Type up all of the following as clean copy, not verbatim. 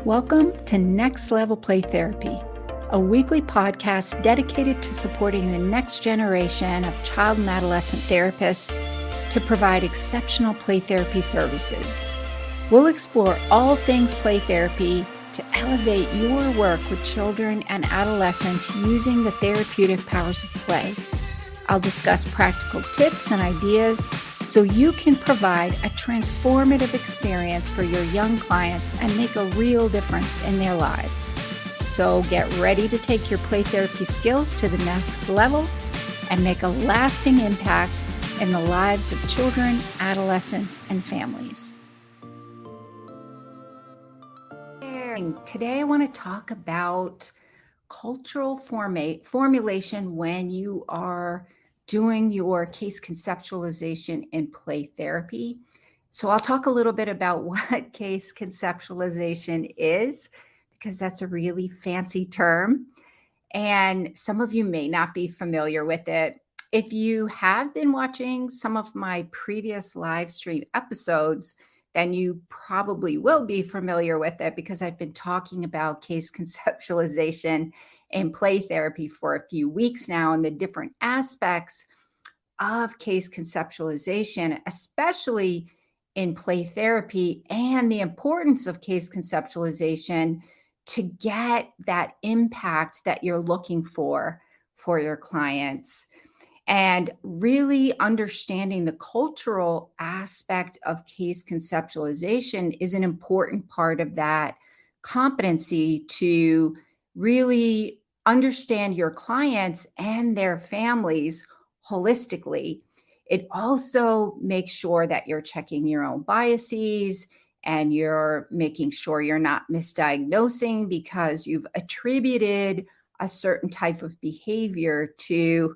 Welcome to Next Level Play Therapy, a weekly podcast dedicated to supporting the next generation of child and adolescent therapists to provide exceptional play therapy services. We'll explore all things play therapy to elevate your work with children and adolescents using the therapeutic powers of play. I'll discuss practical tips and ideas so you can provide a transformative experience for your young clients and make a real difference in their lives. So get ready to take your play therapy skills to the next level and make a lasting impact in the lives of children, adolescents, and families. Today I want to talk about cultural formulation when you are doing your case conceptualization in play therapy. So I'll talk a little bit about what case conceptualization is, because that's a really fancy term. And some of you may not be familiar with it. If you have been watching some of my previous live stream episodes, then you probably will be familiar with it because I've been talking about case conceptualization in play therapy for a few weeks now and the different aspects of case conceptualization, especially in play therapy, and the importance of case conceptualization to get that impact that you're looking for your clients. And really understanding the cultural aspect of case conceptualization is an important part of that competency to really understand your clients and their families holistically. It also makes sure that you're checking your own biases and you're making sure you're not misdiagnosing because you've attributed a certain type of behavior to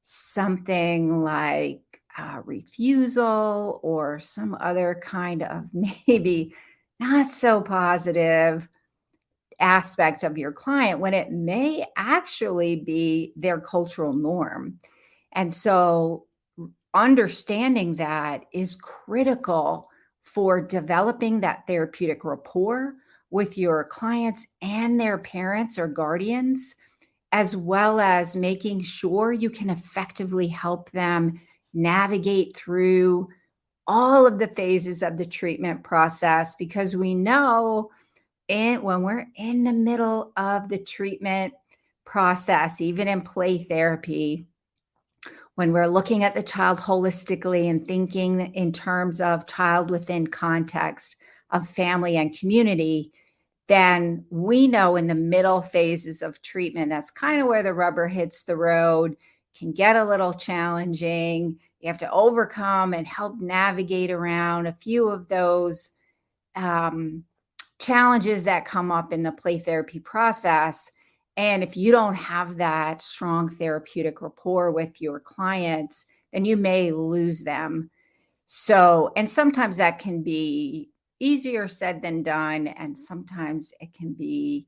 something like refusal or some other kind of maybe not so positive aspect of your client when it may actually be their cultural norm. And so understanding that is critical for developing that therapeutic rapport with your clients and their parents or guardians, as well as making sure you can effectively help them navigate through all of the phases of the treatment process, because we know when we're in the middle of the treatment process, even in play therapy, when we're looking at the child holistically and thinking in terms of child within context of family and community, then we know in the middle phases of treatment, that's kind of where the rubber hits the road, can get a little challenging. You have to overcome and help navigate around a few of those challenges that come up in the play therapy process. And if you don't have that strong therapeutic rapport with your clients, then you may lose them. So, and sometimes that can be easier said than done. And sometimes it can be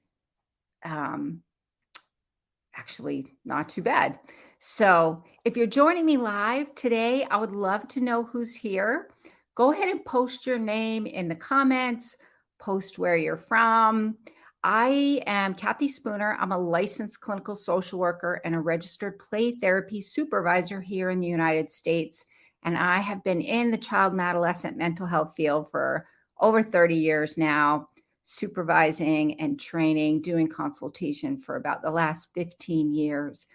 actually not too bad. So if you're joining me live today, I would love to know who's here. Go ahead and post your name in the comments, post where you're from. I am Cathi Spooner. I'm a licensed clinical social worker and a registered play therapy supervisor here in the United States. And I have been in the child and adolescent mental health field for over 30 years now, supervising and training, doing consultation for about the last 15 years.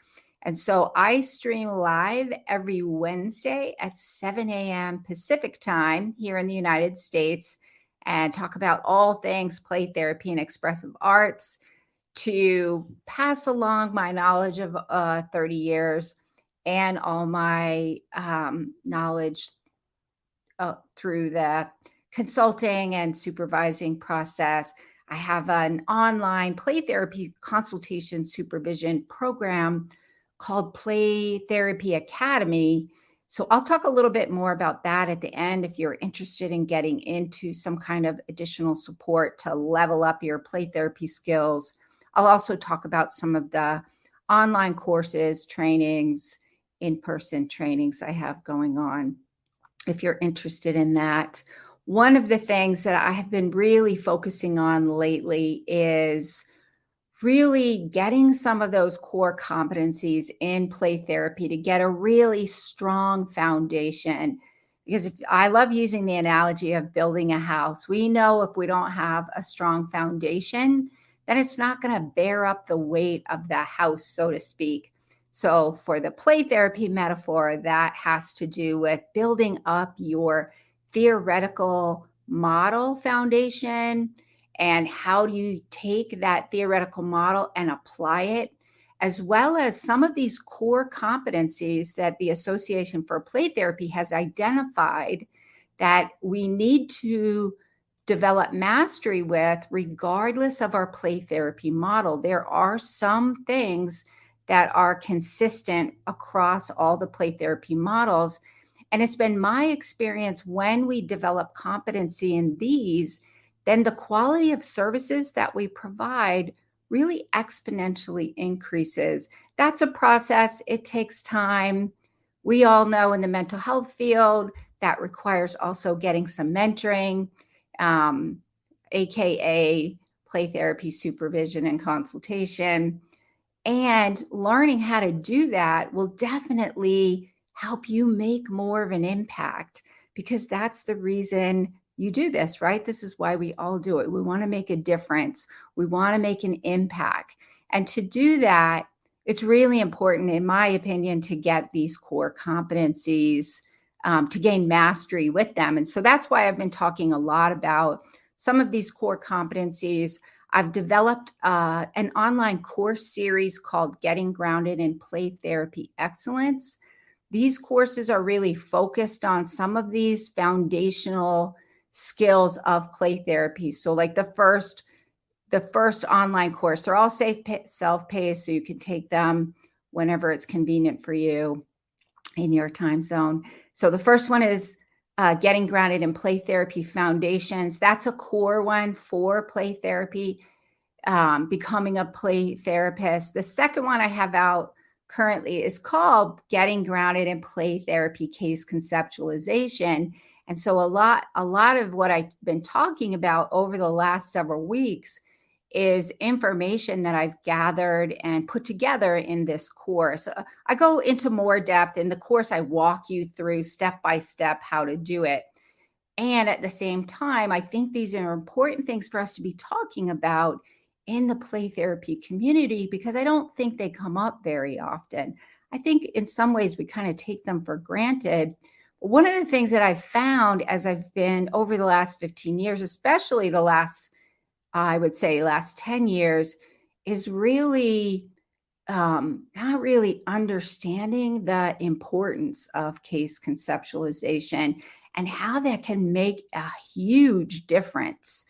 And so I stream live every Wednesday at 7 a.m. Pacific time here in the United States and talk about all things play therapy and expressive arts to pass along my knowledge of 30 years and all my knowledge through the consulting and supervising process. I have an online play therapy consultation supervision program called Play Therapy Academy. So I'll talk a little bit more about that at the end if you're interested in getting into some kind of additional support to level up your play therapy skills. I'll also talk about some of the online courses, trainings, in-person trainings I have going on if you're interested in that. one of the things that I have been really focusing on lately is really getting some of those core competencies in play therapy to get a really strong foundation. Because if I love using the analogy of building a house, we know if we don't have a strong foundation, then it's not going to bear up the weight of the house, so to speak. So for the play therapy metaphor, that has to do with building up your theoretical model foundation, and how do you take that theoretical model and apply it, as well as some of these core competencies that the Association for Play Therapy has identified that we need to develop mastery with, regardless of our play therapy model. There are some things that are consistent across all the play therapy models. And it's been my experience when we develop competency in these, then the quality of services that we provide really exponentially increases. That's a process. It takes time. We all know in the mental health field that requires also getting some mentoring, AKA play therapy supervision and consultation. And learning how to do that will definitely help you make more of an impact, because that's the reason you do this, right? This is why we all do it. We want to make a difference. We want to make an impact. And to do that, it's really important, in my opinion, to get these core competencies, to gain mastery with them. And so that's why I've been talking a lot about some of these core competencies. I've developed an online course series called Getting Grounded in Play Therapy Excellence. These courses are really focused on some of these foundational skills of play therapy. So like the first online course, they're all self-paced, so you can take them whenever it's convenient for you in your time zone. So the first one is Getting Grounded in Play Therapy Foundations. That's a core one for play therapy, becoming a play therapist. The second one I have out currently is called Getting Grounded in Play Therapy Case Conceptualization. And so a lot of what I've been talking about over the last several weeks is information that I've gathered and put together in this course. I go into more depth in the course. I walk you through step by step how to do it. And at the same time, I think these are important things for us to be talking about in the play therapy community, because I don't think they come up very often. I think in some ways we kind of take them for granted. One of the things that I've found as I've been over the last 15 years, especially the last, I would say last 10 years, is really not really understanding the importance of case conceptualization and how that can make a huge difference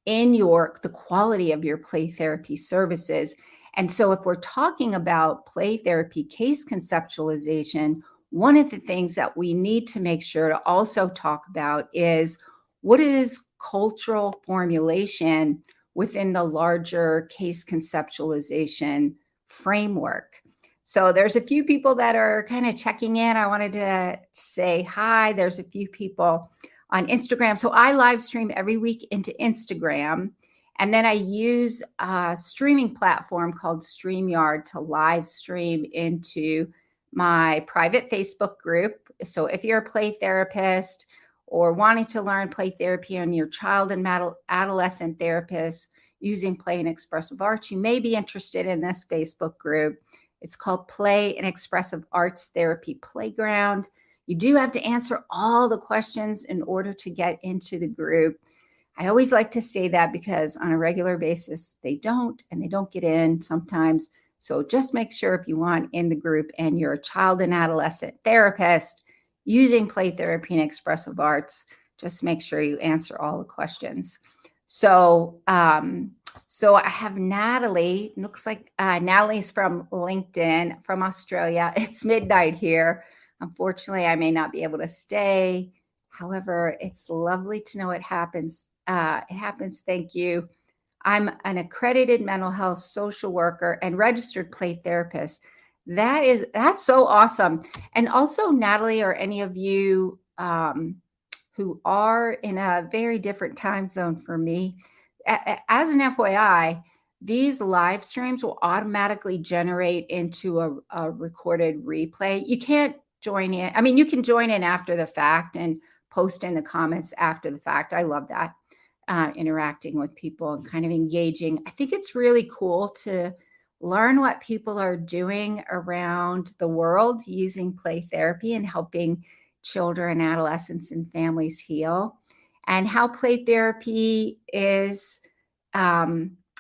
in the quality of your play therapy services. And so if we're talking about play therapy case conceptualization, one of the things that we need to make sure to also talk about is, what is cultural formulation within the larger case conceptualization framework? So there's a few people that are kind of checking in. I wanted to say hi. There's a few people on Instagram. So I live stream every week into Instagram. And then I use a streaming platform called StreamYard to live stream into my private Facebook group. So if you're a play therapist or wanting to learn play therapy on your child and adolescent therapist using play and expressive arts, you may be interested in this Facebook group. It's called Play and Expressive Arts Therapy Playground. You do have to answer all the questions in order to get into the group. I always like to say that because on a regular basis, they don't get in sometimes. So just make sure if you want in the group and you're a child and adolescent therapist using play therapy and expressive arts, just make sure you answer all the questions. So I have Natalie. Looks like Natalie's from LinkedIn, from Australia. It's midnight here. Unfortunately, I may not be able to stay. However, it's lovely to know it happens. It happens. Thank you. I'm an accredited mental health social worker and registered play therapist. That's so awesome. And also, Natalie, or any of you who are in a very different time zone for me. As an FYI, these live streams will automatically generate into a recorded replay. You can't join in. I mean, you can join in after the fact and post in the comments after the fact. I love that, interacting with people and kind of engaging. I think it's really cool to learn what people are doing around the world using play therapy and helping children, adolescents, and families heal, and how play therapy is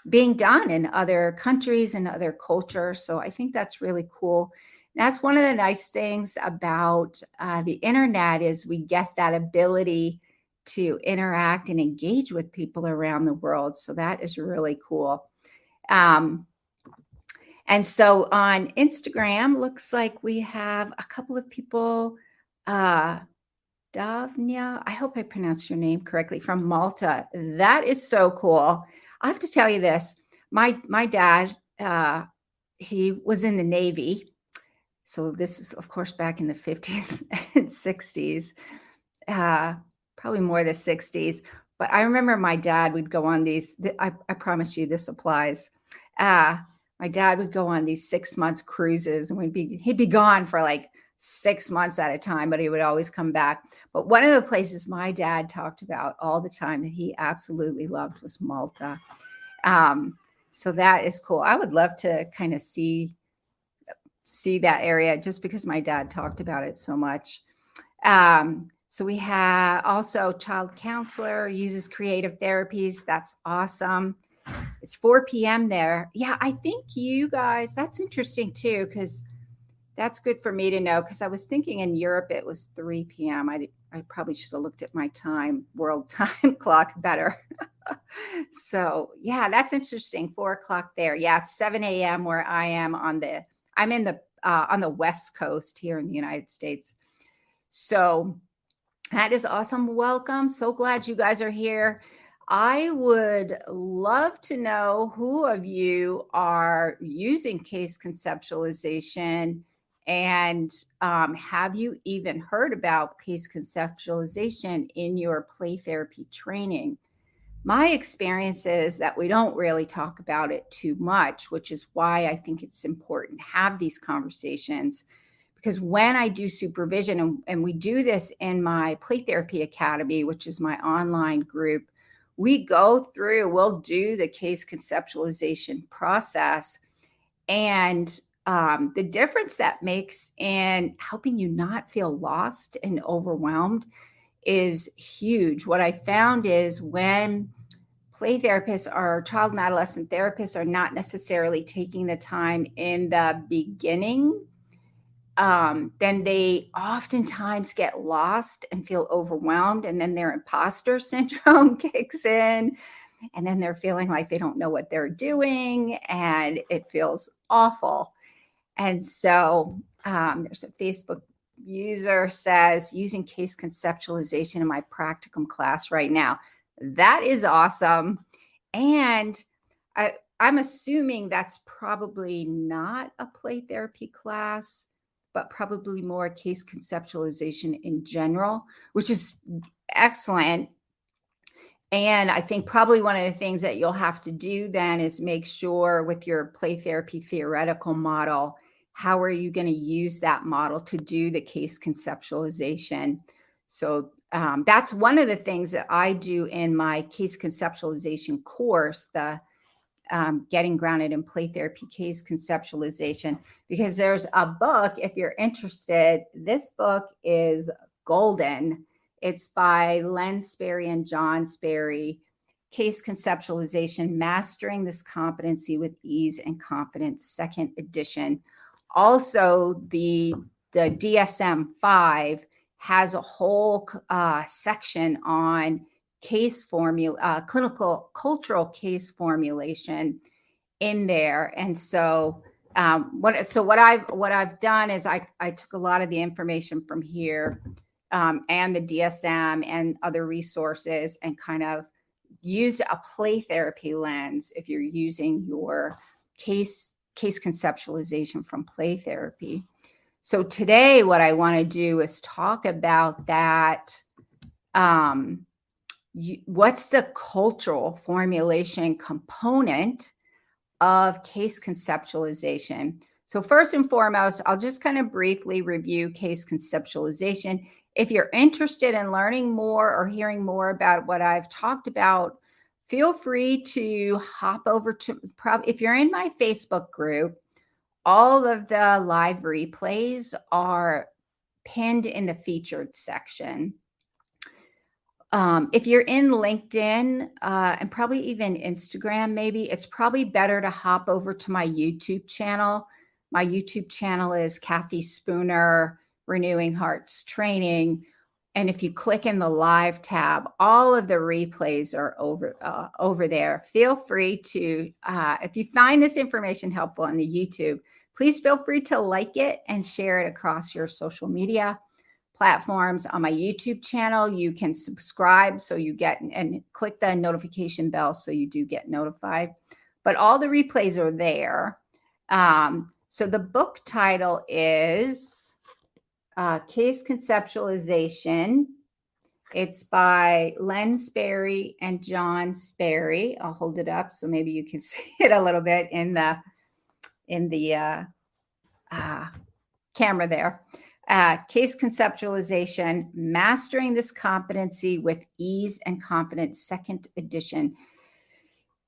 being done in other countries and other cultures. So I think that's really cool. That's one of the nice things about the internet is we get that ability to interact and engage with people around the world. So that is really cool. And so on Instagram, looks like we have a couple of people, Davnia, I hope I pronounced your name correctly, from Malta. That is so cool. I have to tell you this. My dad, he was in the Navy. So this is, of course, back in the 50s and 60s, probably more the 60s. But I remember my dad would go on these, I promise you this applies. My dad would go on these 6-month cruises, and he'd be gone for like 6 months at a time, but he would always come back. But one of the places my dad talked about all the time that he absolutely loved was Malta. So that is cool. I would love to kind of see that area just because my dad talked about it so much. So we have also child counselor, uses creative therapies. That's awesome. It's 4 p.m. there. Yeah, I think you guys, that's interesting too, because that's good for me to know, because I was thinking in Europe it was 3 p.m. I probably should have looked at my world time clock better. So yeah, that's interesting. 4 o'clock there. Yeah, it's 7 a.m. where I am on the West Coast here in the United States. So that is awesome. Welcome. So glad you guys are here. I would love to know who of you are using case conceptualization, and have you even heard about case conceptualization in your play therapy training? My experience is that we don't really talk about it too much, which is why I think it's important to have these conversations. Because when I do supervision, and we do this in my Play Therapy Academy, which is my online group, we'll do the case conceptualization process. And the difference that makes in helping you not feel lost and overwhelmed is huge. What I found is when play therapists or child and adolescent therapists are not necessarily taking the time in the beginning, then they oftentimes get lost and feel overwhelmed, and then their imposter syndrome kicks in, and then they're feeling like they don't know what they're doing, and it feels awful. And so there's a Facebook user says, using case conceptualization in my practicum class right now. That is awesome. And I'm assuming that's probably not a play therapy class, but probably more case conceptualization in general, which is excellent. And I think probably one of the things that you'll have to do then is make sure with your play therapy theoretical model, how are you going to use that model to do the case conceptualization? So that's one of the things that I do in my case conceptualization course, the Getting Grounded in Play Therapy Case Conceptualization, because there's a book, if you're interested, this book is golden. It's by Len Sperry and John Sperry, Case Conceptualization, Mastering This Competency with Ease and Confidence, second edition. Also, the DSM-5 has a whole section on clinical cultural case formulation in there. And so what I've done is I took a lot of the information from here and the DSM and other resources, and kind of used a play therapy lens if you're using your case conceptualization from play therapy. So today what I want to do is talk about that what's the cultural formulation component of case conceptualization? So first and foremost, I'll just kind of briefly review case conceptualization. If you're interested in learning more or hearing more about what I've talked about, feel free to hop over to, if you're in my Facebook group, all of the live replays are pinned in the featured section. If you're in LinkedIn and probably even Instagram, maybe it's probably better to hop over to my YouTube channel. My YouTube channel is Cathi Spooner Renewing Hearts Training. And if you click in the live tab, all of the replays are over there. Feel free to, if you find this information helpful on the YouTube, please feel free to like it and share it across your social media platforms. On my YouTube channel, you can subscribe so you get, and click the notification bell so you do get notified. But all the replays are there. So the book title is Case Conceptualization. It's by Len Sperry and John Sperry. I'll hold it up so maybe you can see it a little bit in the camera there. Case Conceptualization, Mastering This Competency with Ease and Confidence, second edition.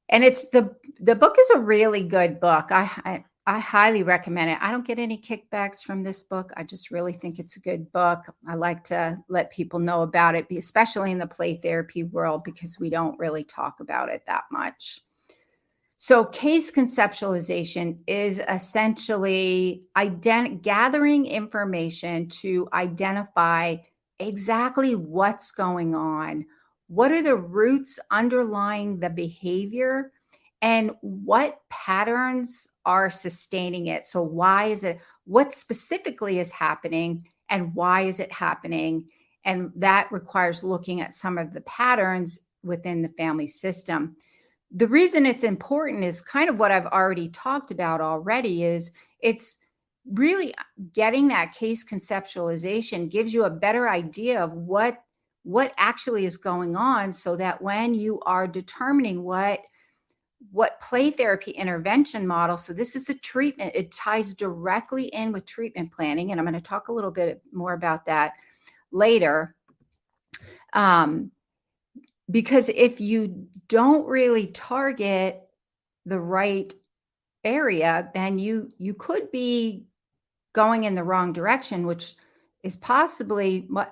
And it's the book is a really good book. I highly recommend it. I don't get any kickbacks from this book. I just really think it's a good book. I like to let people know about it, especially in the play therapy world, because we don't really talk about it that much. So case conceptualization is essentially gathering information to identify exactly what's going on. What are the roots underlying the behavior and what patterns are sustaining it? So why is it, what specifically is happening and why is it happening? And that requires looking at some of the patterns within the family system. The reason it's important is kind of what I've already talked about already, is it's really getting that case conceptualization gives you a better idea of what actually is going on, so that when you are determining what play therapy intervention model, so this is a treatment, it ties directly in with treatment planning, and I'm going to talk a little bit more about that later. Because if you don't really target the right area, then you could be going in the wrong direction, which is probably what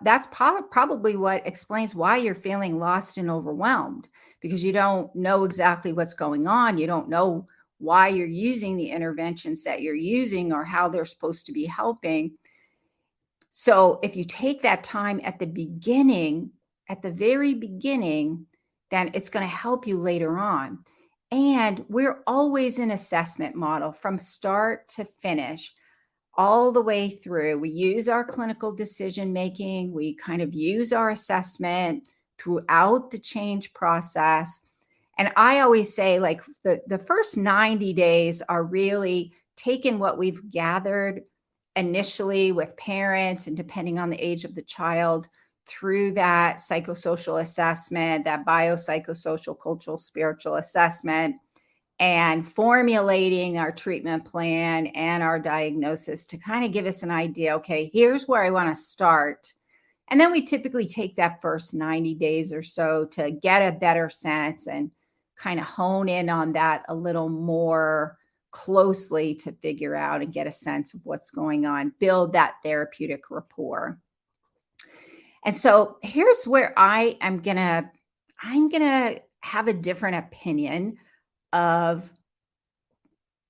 explains why you're feeling lost and overwhelmed, because you don't know exactly what's going on. You don't know why you're using the interventions that you're using or how they're supposed to be helping. So if you take that time at the beginning, at the very beginning, then it's going to help you later on. And we're always in assessment model from start to finish, all the way through. We use our clinical decision making. We kind of use our assessment throughout the change process. And I always say, like, the first 90 days are really taking what we've gathered initially with parents, and depending on the age of the child, through that psychosocial assessment, that biopsychosocial, cultural, spiritual assessment, and formulating our treatment plan and our diagnosis to kind of give us an idea, okay, here's where I want to start. And then we typically take that first 90 days or so to get a better sense and kind of hone in on that a little more closely to figure out and get a sense of what's going on, build that therapeutic rapport. And so here's where I'm gonna have a different opinion of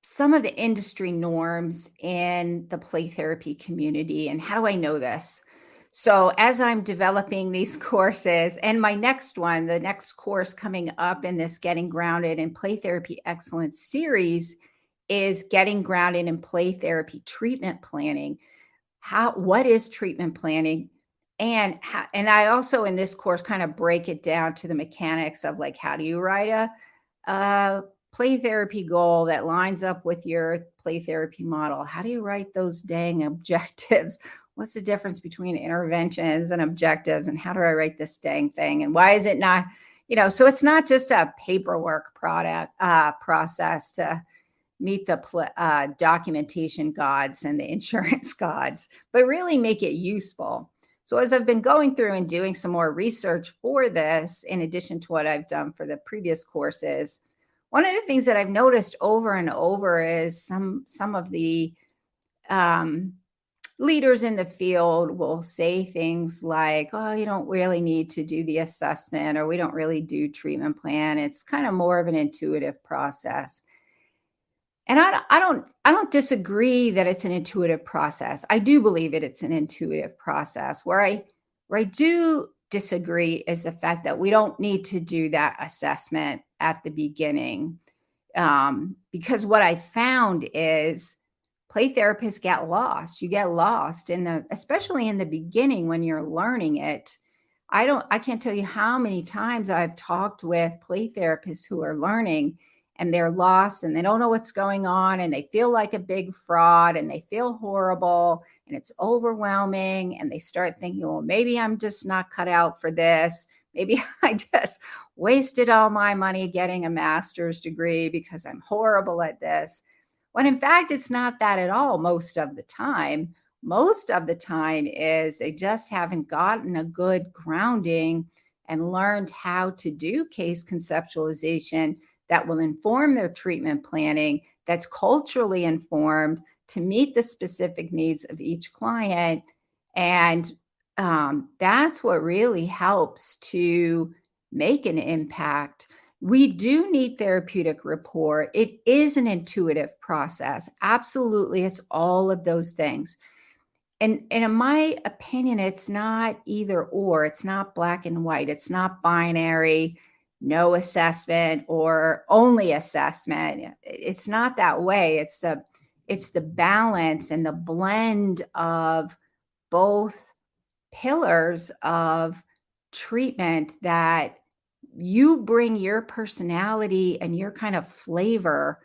some of the industry norms in the play therapy community. And how do I know this? So as I'm developing these courses, and my next one, the next course coming up in this Getting Grounded in Play Therapy Excellence series, is Getting Grounded in Play Therapy Treatment Planning. What is treatment planning? And I also in this course kind of break it down to the mechanics of, like, how do you write a play therapy goal that lines up with your play therapy model? How do you write those dang objectives? what's the difference between interventions and objectives, and how do I write this dang thing, and why is it not, so it's not just a paperwork process to meet the documentation gods and the insurance gods, but really make it useful. So as I've been going through and doing some more research for this, in addition to what I've done for the previous courses, one of the things that I've noticed over and over is some of the leaders in the field will say things like, oh, you don't really need to do the assessment, or we don't really do treatment plan. It's kind of more of an intuitive process. And I don't disagree that it's an intuitive process. I do believe it's an intuitive process. Where I do disagree is the fact that we don't need to do that assessment at the beginning. Because what I found is play therapists get lost. You get lost especially in the beginning when you're learning it. I can't tell you how many times I've talked with play therapists who are learning, and they're lost and they don't know what's going on, and they feel like a big fraud, and they feel horrible, and it's overwhelming, and they start thinking, well, maybe I'm just not cut out for this. Maybe I just wasted all my money getting a master's degree because I'm horrible at this. When in fact, it's not that at all most of the time. Most of the time is they just haven't gotten a good grounding and learned how to do case conceptualization that will inform their treatment planning, that's culturally informed to meet the specific needs of each client. And that's what really helps to make an impact. We do need therapeutic rapport. It is an intuitive process. Absolutely, it's all of those things. And in my opinion, it's not either or. It's not black and white. It's not binary, no assessment or only assessment. It's not that way. It's the balance and the blend of both pillars of treatment that you bring your personality and your kind of flavor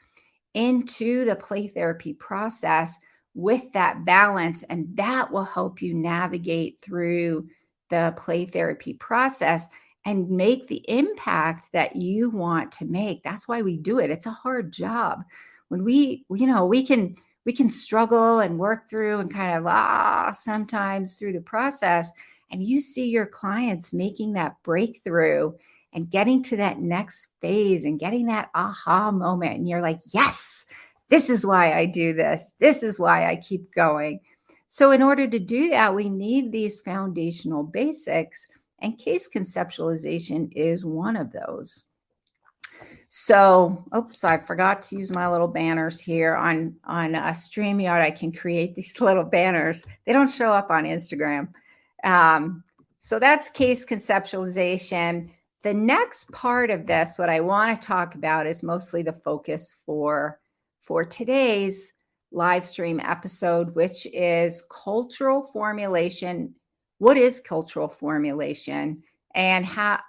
into the play therapy process with that balance, and that will help you navigate through the play therapy process and make the impact that you want to make. That's why we do it. It's a hard job. When we can struggle and work through and kind of sometimes through the process, and you see your clients making that breakthrough and getting to that next phase and getting that aha moment. And you're like, yes, this is why I do this. This is why I keep going. So in order to do that, we need these foundational basics, and case conceptualization is one of those. So, oops, I forgot to use my little banners here on StreamYard. I can create these little banners. They don't show up on Instagram. So that's case conceptualization. The next part of this, what I want to talk about, is mostly the focus for today's live stream episode, which is cultural formulation. What is cultural formulation, and how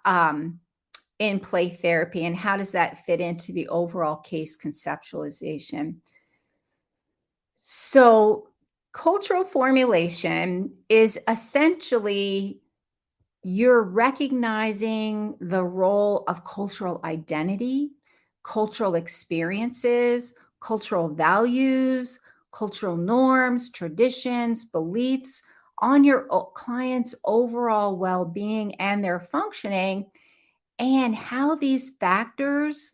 in play therapy, and how does that fit into the overall case conceptualization? So cultural formulation is essentially you're recognizing the role of cultural identity, cultural experiences, cultural values, cultural norms, traditions, beliefs on your client's overall well-being and their functioning, and how these factors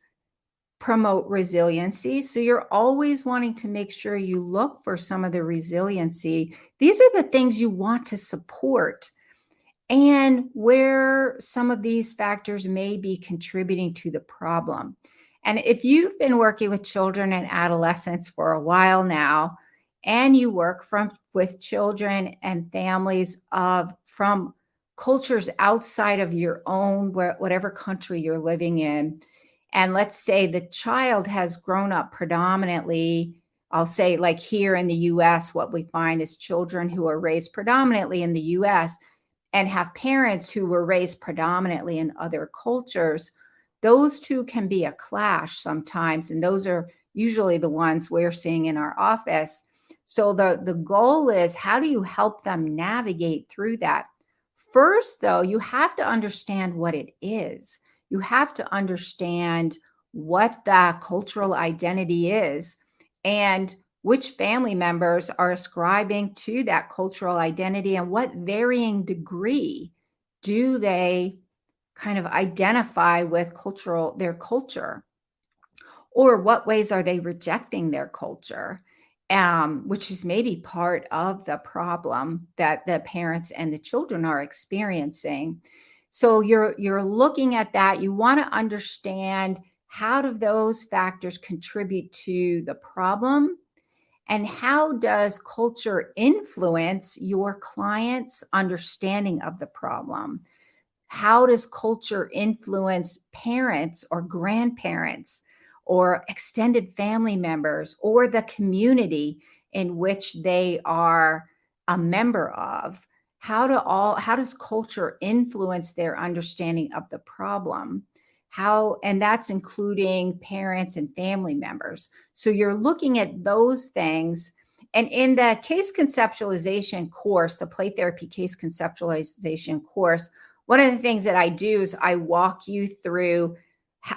promote resiliency. So you're always wanting to make sure you look for some of the resiliency. These are the things you want to support, and where some of these factors may be contributing to the problem. And if you've been working with children and adolescents for a while now, and you work with children and families from cultures outside of your own, whatever country you're living in, and let's say the child has grown up predominantly, I'll say like here in the US, what we find is children who are raised predominantly in the US and have parents who were raised predominantly in other cultures. Those two can be a clash sometimes, and those are usually the ones we're seeing in our office. So the goal is, how do you help them navigate through that? First, though, you have to understand what it is. You have to understand what the cultural identity is and which family members are ascribing to that cultural identity, and what varying degree do they kind of identify with their culture, or what ways are they rejecting their culture, which is maybe part of the problem that the parents and the children are experiencing. So you're looking at that. You want to understand, how do those factors contribute to the problem, and how does culture influence your client's understanding of the problem? How does culture influence parents or grandparents or extended family members or the community in which they are a member of? How does culture influence their understanding of the problem? And that's including parents and family members. So you're looking at those things. And in the case conceptualization course, the play therapy case conceptualization course, one of the things that I do is I walk you through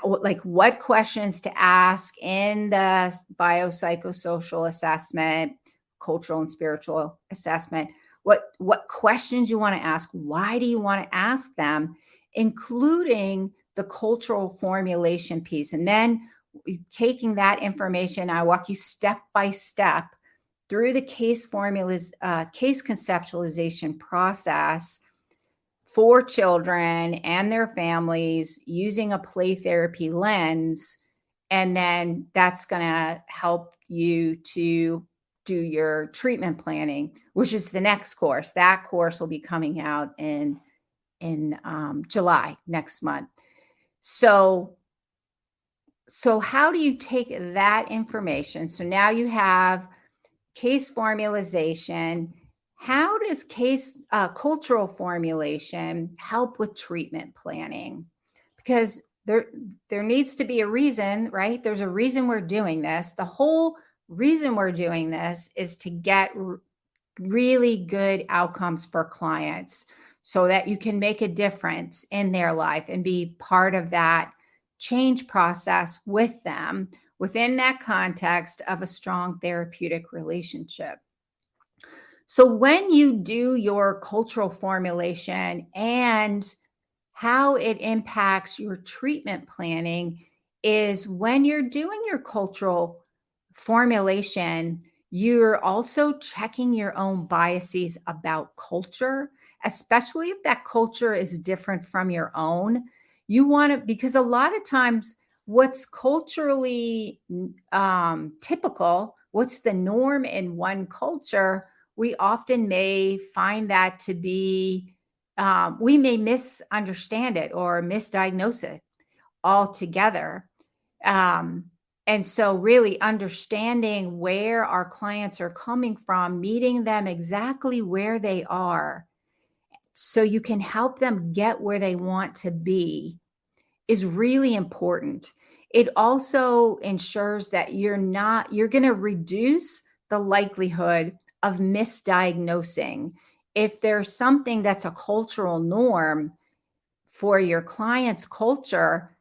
what questions to ask in the biopsychosocial assessment, cultural and spiritual assessment, what questions you want to ask, why do you want to ask them, including the cultural formulation piece. And then taking that information, I walk you step by step through the case conceptualization process for children and their families using a play therapy lens. And then that's going to help you to do your treatment planning, which is the next course. That course will be coming out in July next month. So how do you take that information? So now you have case formalization. How does cultural formulation help with treatment planning? Because there needs to be a reason, right? There's a reason we're doing this. The whole reason we're doing this is to get really good outcomes for clients, so that you can make a difference in their life and be part of that change process with them within that context of a strong therapeutic relationship. So when you do your cultural formulation and how it impacts your treatment planning is, when you're doing your cultural formulation, you're also checking your own biases about culture, especially if that culture is different from your own. You want to, because a lot of times what's culturally typical, what's the norm in one culture, we often may find that to be, we may misunderstand it or misdiagnose it altogether. And so really understanding where our clients are coming from, meeting them exactly where they are, so you can help them get where they want to be, is really important. It also ensures that you're going to reduce the likelihood of misdiagnosing. If there's something that's a cultural norm for your client's culture,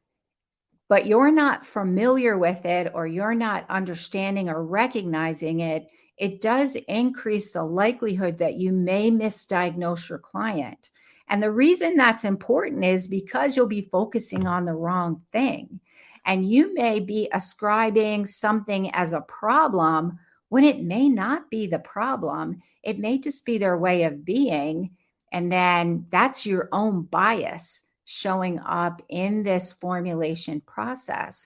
but you're not familiar with it, or you're not understanding or recognizing it, it does increase the likelihood that you may misdiagnose your client. And the reason that's important is because you'll be focusing on the wrong thing. And you may be ascribing something as a problem when it may not be the problem. It may just be their way of being. And then that's your own bias showing up in this formulation process.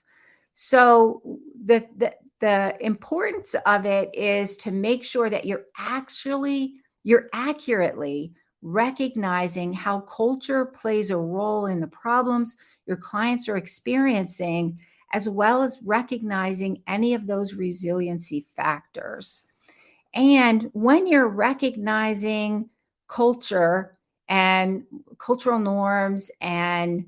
So the importance of it is to make sure that you're accurately recognizing how culture plays a role in the problems your clients are experiencing, as well as recognizing any of those resiliency factors. And when you're recognizing culture and cultural norms and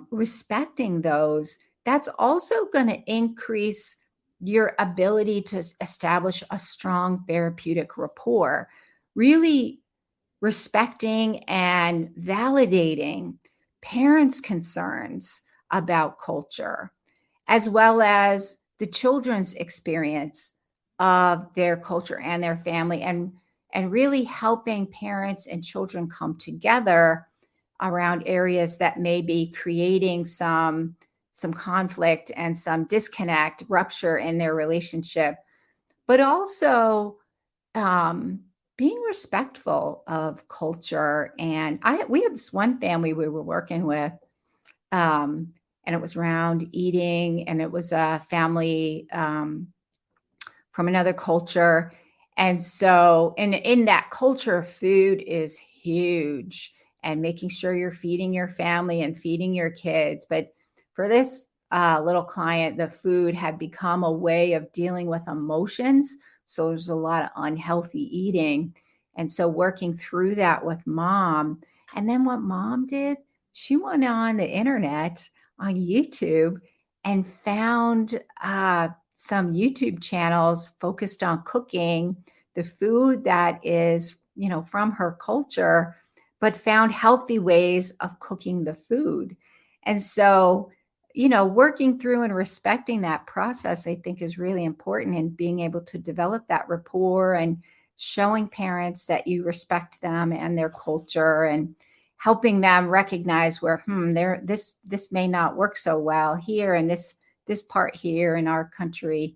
respecting those, that's also going to increase your ability to establish a strong therapeutic rapport, really respecting and validating parents' concerns about culture, as well as the children's experience of their culture and their family, and really helping parents and children come together around areas that may be creating some conflict and some disconnect, rupture in their relationship, but also being respectful of culture. And we had this one family we were working with, and it was around eating, and it was a family from another culture. And so in that culture, food is huge, and making sure you're feeding your family and feeding your kids. But for this little client, the food had become a way of dealing with emotions. So there's a lot of unhealthy eating. And so working through that with mom. And then what mom did, she went on the internet, on YouTube, and found some YouTube channels focused on cooking the food that is, from her culture, but found healthy ways of cooking the food. And so, working through and respecting that process, I think, is really important in being able to develop that rapport and showing parents that you respect them and their culture, and helping them recognize where this may not work so well here, and this part here in our country,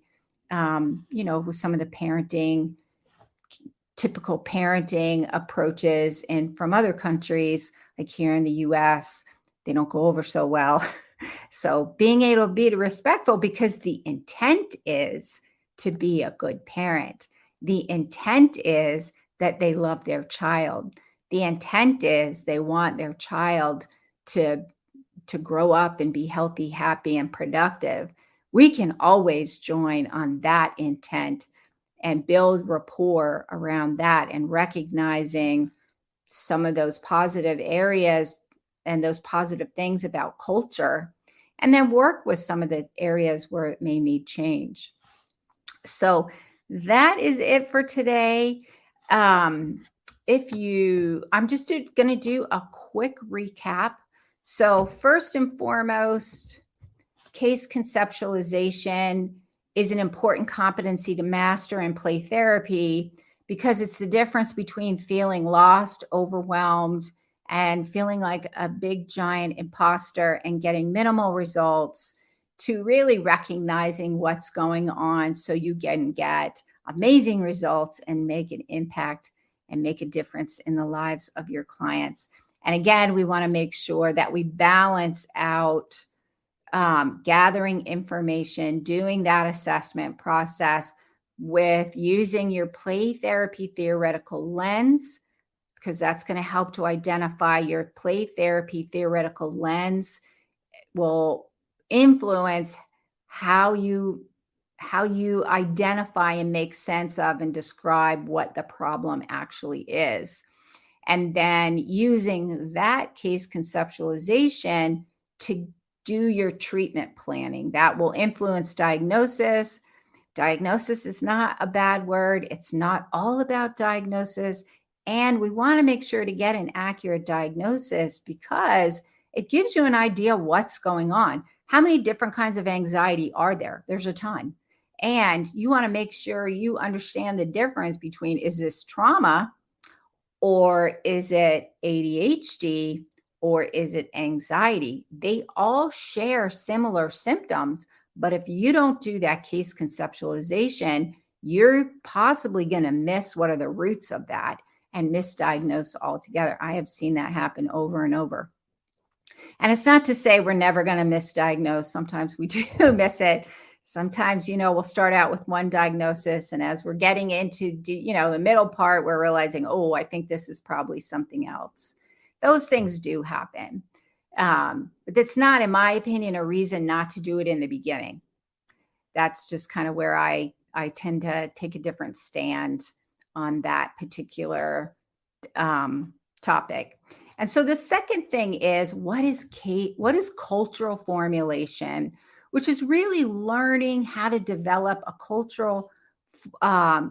with some of the typical parenting approaches, and from other countries, like here in the US, they don't go over so well. So being able to be respectful, because the intent is to be a good parent. The intent is that they love their child. The intent is they want their child to grow up and be healthy, happy, and productive. We can always join on that intent and build rapport around that, and recognizing some of those positive areas and those positive things about culture, and then work with some of the areas where it may need change. So that is it for today. I'm just going to do a quick recap. So first and foremost, case conceptualization is an important competency to master in play therapy, because it's the difference between feeling lost, overwhelmed, and feeling like a big giant imposter and getting minimal results, to really recognizing what's going on so you can get amazing results and make an impact and make a difference in the lives of your clients. And again, we want to make sure that we balance out gathering information, doing that assessment process, with using your play therapy theoretical lens, because that's going to help to identify your play therapy theoretical lens will influence how you identify and make sense of and describe what the problem actually is. And then using that case conceptualization to do your treatment planning. That will influence diagnosis. Diagnosis is not a bad word. It's not all about diagnosis. And we want to make sure to get an accurate diagnosis, because it gives you an idea what's going on. How many different kinds of anxiety are there? There's a ton. And you want to make sure you understand the difference between, is this trauma, or is it ADHD, or is it anxiety? They all share similar symptoms, but if you don't do that case conceptualization, you're possibly going to miss what are the roots of that and misdiagnose altogether. I have seen that happen over and over. And it's not to say we're never going to misdiagnose. Sometimes we do miss it. Sometimes, we'll start out with one diagnosis, and as we're getting into, the middle part, we're realizing, oh, I think this is probably something else. Those things do happen. But that's not, in my opinion, a reason not to do it in the beginning. That's just kind of where I tend to take a different stand on that particular topic. And so the second thing is, what is cultural formulation? which is really learning how to develop a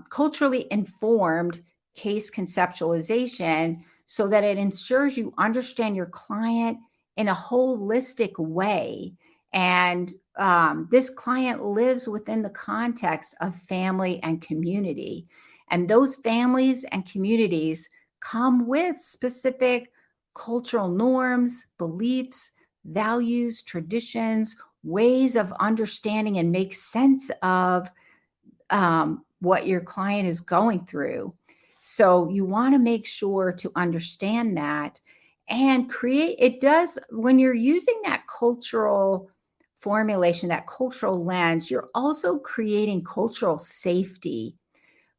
culturally informed case conceptualization so that it ensures you understand your client in a holistic way. And this client lives within the context of family and community. And those families and communities come with specific cultural norms, beliefs, values, traditions, ways of understanding and make sense of what your client is going through. So you want to make sure to understand that and create, it does, when you're using that cultural formulation, that cultural lens, you're also creating cultural safety,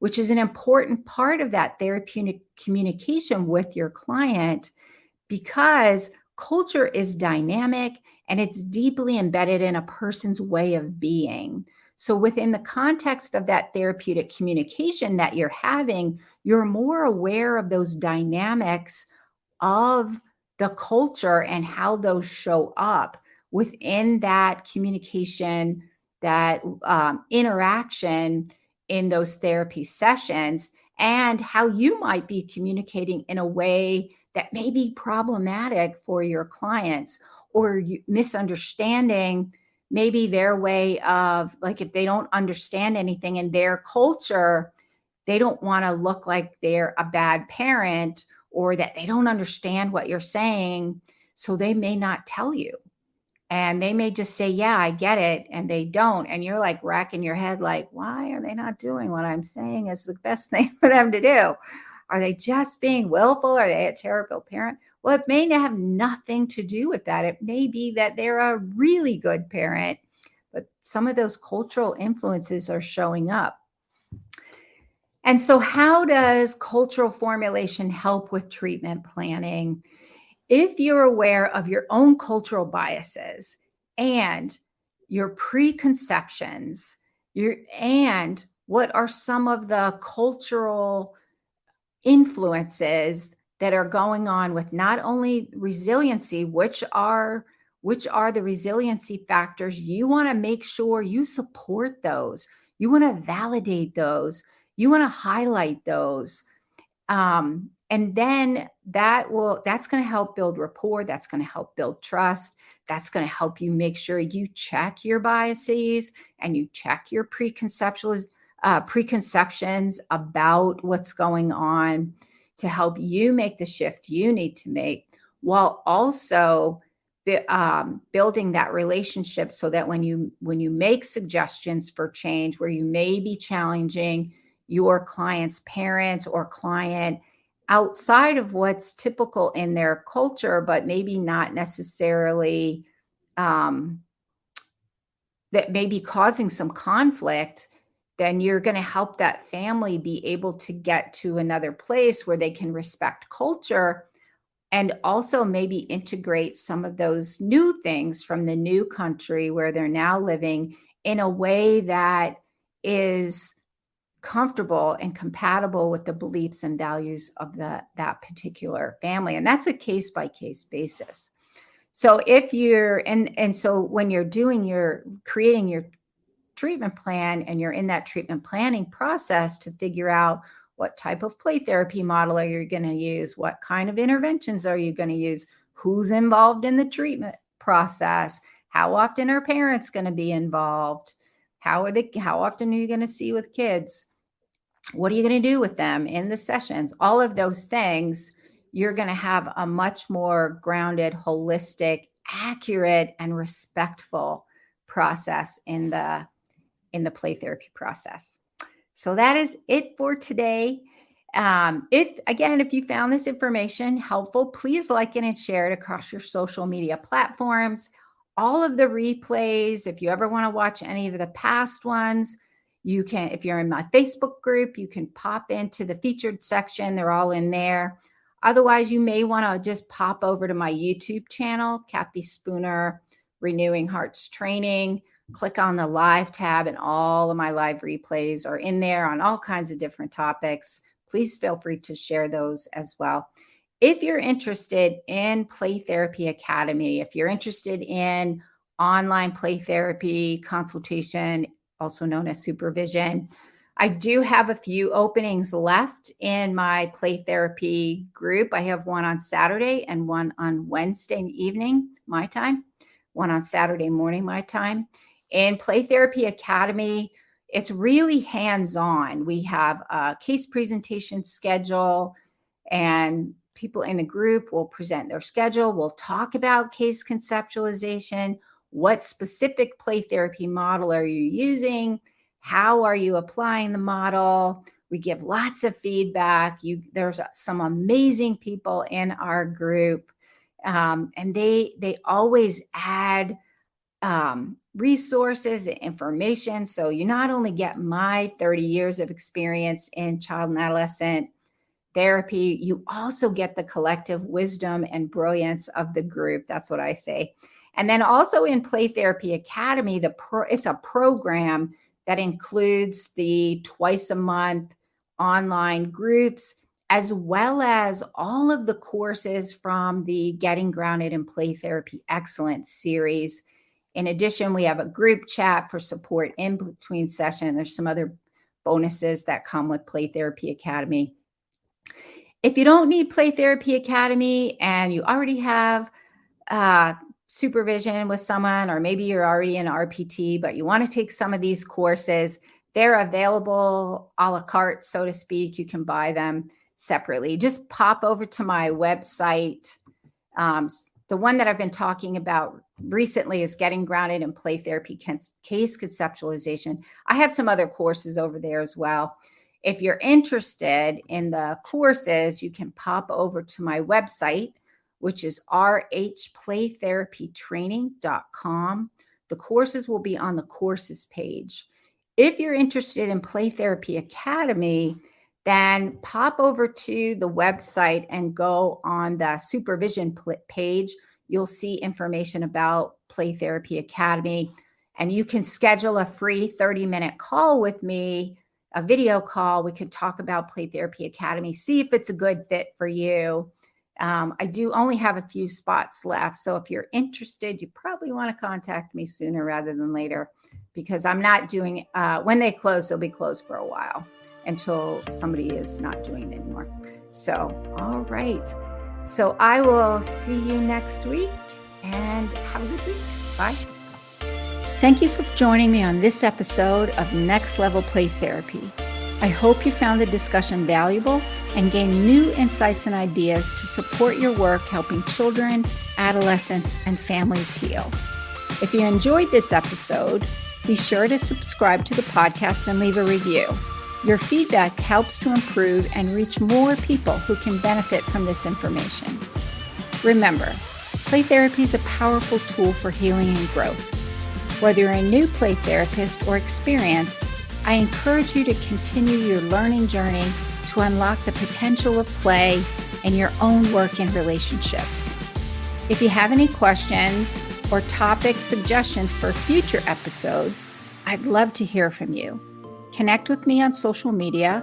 which is an important part of that therapeutic communication with your client, because culture is dynamic and it's deeply embedded in a person's way of being. So within the context of that therapeutic communication that you're having, you're more aware of those dynamics of the culture and how those show up within that communication, that interaction in those therapy sessions, and how you might be communicating in a way that may be problematic for your clients, or misunderstanding maybe their way of, like, if they don't understand anything in their culture, they don't want to look like they're a bad parent or that they don't understand what you're saying. So they may not tell you. And they may just say, yeah, I get it. And they don't. And you're like racking your head, like, why are they not doing what I'm saying is the best thing for them to do? Are they just being willful? Are they a terrible parent? Well, it may have nothing to do with that. It may be that they're a really good parent, but some of those cultural influences are showing up. And so, how does cultural formulation help with treatment planning? If you're aware of your own cultural biases and your preconceptions, and what are some of the cultural influences that are going on with not only resiliency, which are the resiliency factors, you want to make sure you support those. You want to validate those. You want to highlight those. And then that's going to help build rapport. That's going to help build trust. That's going to help you make sure you check your biases and you check your preconceptions about what's going on, to help you make the shift you need to make, while also building that relationship so that when you make suggestions for change where you may be challenging your client's parents or client outside of what's typical in their culture, but maybe not necessarily that may be causing some conflict, then you're going to help that family be able to get to another place where they can respect culture and also maybe integrate some of those new things from the new country where they're now living in a way that is comfortable and compatible with the beliefs and values of that particular family. And that's a case by case basis. So if you're, and so when you're creating your treatment plan and you're in that treatment planning process to figure out what type of play therapy model are you going to use, what kind of interventions are you going to use, who's involved in the treatment process, how often are parents going to be involved, how often are you going to see with kids, what are you going to do with them in the sessions, all of those things, you're going to have a much more grounded, holistic, accurate, and respectful process in the play therapy process. So that is it for today. If you found this information helpful, please like it and share it across your social media platforms. All of the replays, if you ever want to watch any of the past ones, you can, if you're in my Facebook group, you can pop into the featured section. They're all in there. Otherwise, you may want to just pop over to my YouTube channel, Cathi Spooner, Renewing Hearts Training. Click on the live tab and all of my live replays are in there on all kinds of different topics. Please feel free to share those as well. If you're interested in Play Therapy Academy, if you're interested in online play therapy, consultation, also known as supervision. I do have a few openings left in my play therapy group. I have one on Saturday and one on Wednesday evening, my time, one on Saturday morning, my time. In Play Therapy Academy, it's really hands-on. We have a case presentation schedule, and people in the group will present their schedule. We'll talk about case conceptualization. What specific play therapy model are you using? How are you applying the model? We give lots of feedback. There's some amazing people in our group, and they always add resources and information. So you not only get my 30 years of experience in child and adolescent therapy, you also get the collective wisdom and brilliance of the group. That's what I say. And then also in Play Therapy Academy, it's a program that includes the twice a month online groups, as well as all of the courses from the Getting Grounded in Play Therapy Excellence series. In addition, we have a group chat for support in between sessions. There's some other bonuses that come with Play Therapy Academy. If you don't need Play Therapy Academy and you already have supervision with someone, or maybe you're already in RPT, but you want to take some of these courses, they're available a la carte, so to speak. You can buy them separately. Just pop over to my website. The one that I've been talking about recently is Getting Grounded in Play Therapy Case Conceptualization. I have some other courses over there as well. If you're interested in the courses, you can pop over to my website, which is rhplaytherapytraining.com. The courses will be on the courses page. If you're interested in Play Therapy Academy, then pop over to the website and go on the supervision page. You'll see information about Play Therapy Academy, and you can schedule a free 30-minute call with me, a video call. We could talk about Play Therapy Academy, see if it's a good fit for you. I do only have a few spots left. So if you're interested, you probably want to contact me sooner rather than later, because I'm not doing, when they close, they'll be closed for a while until somebody is not doing it anymore. So, all right. So I will see you next week, and have a good week. Bye. Thank you for joining me on this episode of Next Level Play Therapy. I hope you found the discussion valuable and gained new insights and ideas to support your work helping children, adolescents, and families heal. If you enjoyed this episode, be sure to subscribe to the podcast and leave a review. Your feedback helps to improve and reach more people who can benefit from this information. Remember, play therapy is a powerful tool for healing and growth. Whether you're a new play therapist or experienced, I encourage you to continue your learning journey to unlock the potential of play in your own work and relationships. If you have any questions or topic suggestions for future episodes, I'd love to hear from you. Connect with me on social media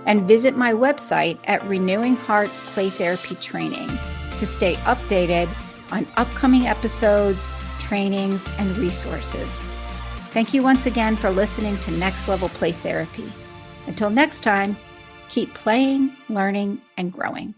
and visit my website at Renewing Hearts Play Therapy Training to stay updated on upcoming episodes, trainings, and resources. Thank you once again for listening to Next Level Play Therapy. Until next time, keep playing, learning, and growing.